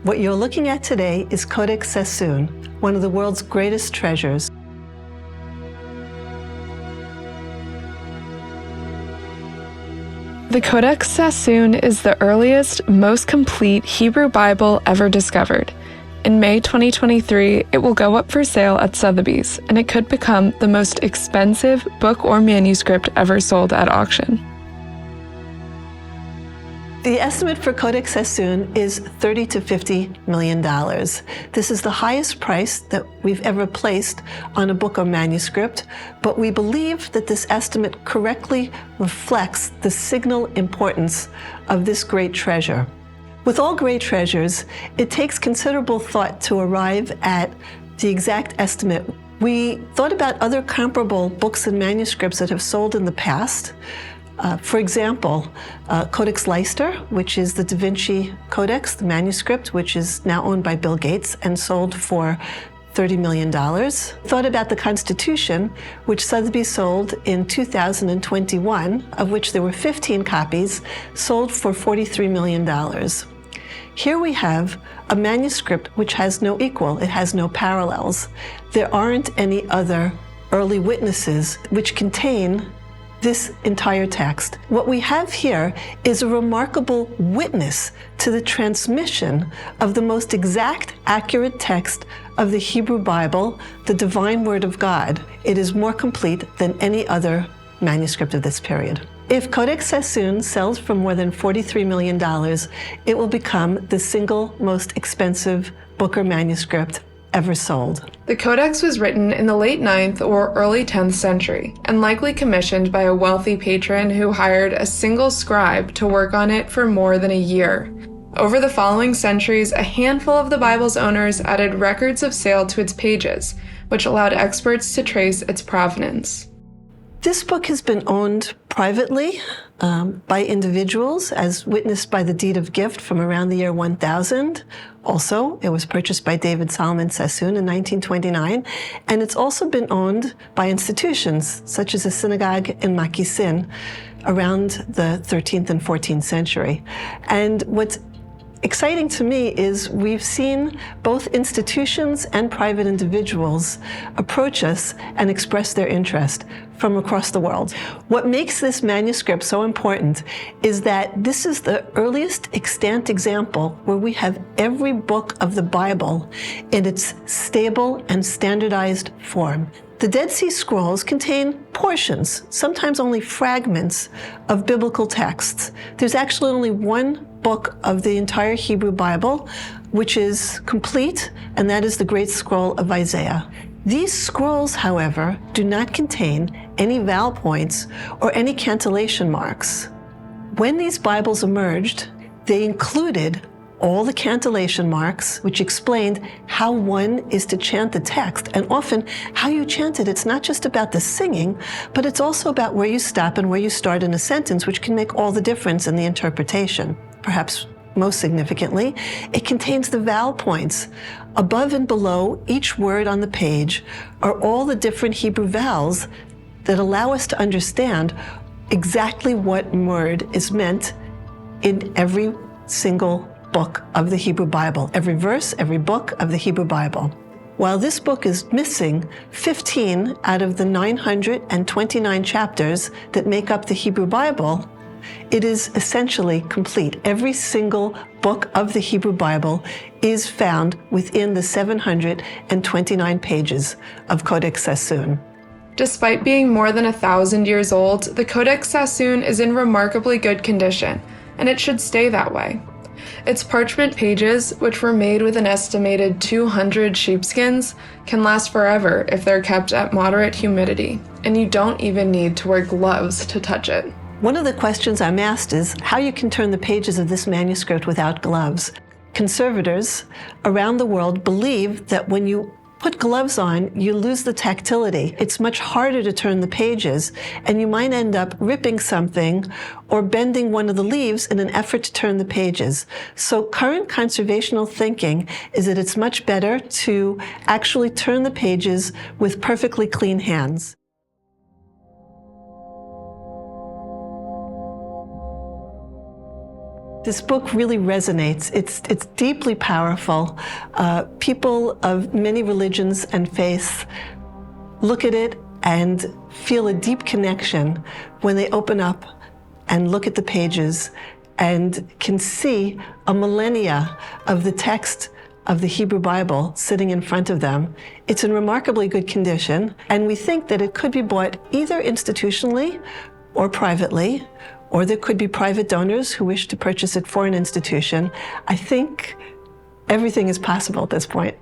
What you're looking at today is Codex Sassoon, one of the world's greatest treasures. The Codex Sassoon is the earliest, most complete Hebrew Bible ever discovered. In May 2023, it will go up for sale at Sotheby's, and it could become the most expensive book or manuscript ever sold at auction. The estimate for Codex Sassoon is $30 to $50 million. This is the highest price that we've ever placed on a book or manuscript, but we believe that this estimate correctly reflects the signal importance of this great treasure. With all great treasures, it takes considerable thought to arrive at the exact estimate. We thought about other comparable books and manuscripts that have sold in the past. For example, Codex Leicester, which is the Da Vinci Codex, the manuscript, which is now owned by Bill Gates and sold for $30 million. Thought about the Constitution, which Sotheby sold in 2021, of which there were 15 copies, sold for $43 million. Here we have a manuscript which has no equal, it has no parallels. There aren't any other early witnesses which contain this entire text. What we have here is a remarkable witness to the transmission of the most exact, accurate text of the Hebrew Bible, the divine word of God. It is more complete than any other manuscript of this period. If Codex Sassoon sells for more than $43 million, it will become the single most expensive book or manuscript ever sold. The Codex was written in the late 9th or early 10th century, and likely commissioned by a wealthy patron who hired a single scribe to work on it for more than a year. Over the following centuries, a handful of the Bible's owners added records of sale to its pages, which allowed experts to trace its provenance. This book has been owned privately by individuals, as witnessed by the deed of gift from around the year 1000. Also, it was purchased by David Solomon Sassoon in 1929, and it's also been owned by institutions, such as a synagogue in Makisin around the 13th and 14th century. And what's exciting to me is we've seen both institutions and private individuals approach us and express their interest from across the world. What makes this manuscript so important is that this is the earliest extant example where we have every book of the Bible in its stable and standardized form. The Dead Sea Scrolls contain portions, sometimes only fragments, of biblical texts. There's actually only one book of the entire Hebrew Bible, which is complete, and that is the Great Scroll of Isaiah. These scrolls, however, do not contain any vowel points or any cantillation marks. When these Bibles emerged, they included all the cantillation marks, which explained how one is to chant the text, and often how you chant it. It's not just about the singing, but it's also about where you stop and where you start in a sentence, which can make all the difference in the interpretation. Perhaps most significantly, it contains the vowel points. Above and below each word on the page are all the different Hebrew vowels that allow us to understand exactly what word is meant in every single book of the Hebrew Bible, every verse, every book of the Hebrew Bible. While this book is missing 15 out of the 929 chapters that make up the Hebrew Bible, it is essentially complete. Every single book of the Hebrew Bible is found within the 729 pages of Codex Sassoon. Despite being more than 1,000 years old, the Codex Sassoon is in remarkably good condition, and it should stay that way. Its parchment pages, which were made with an estimated 200 sheepskins, can last forever if they're kept at moderate humidity, and you don't even need to wear gloves to touch it. One of the questions I'm asked is how you can turn the pages of this manuscript without gloves. Conservators around the world believe that when you put gloves on, you lose the tactility. It's much harder to turn the pages, and you might end up ripping something or bending one of the leaves in an effort to turn the pages. So current conservational thinking is that it's much better to actually turn the pages with perfectly clean hands. This book really resonates. It's deeply powerful. People of many religions and faiths look at it and feel a deep connection when they open up and look at the pages and can see a millennia of the text of the Hebrew Bible sitting in front of them. It's in remarkably good condition, and we think that it could be bought either institutionally or privately, or there could be private donors who wish to purchase it for an institution. I think everything is possible at this point.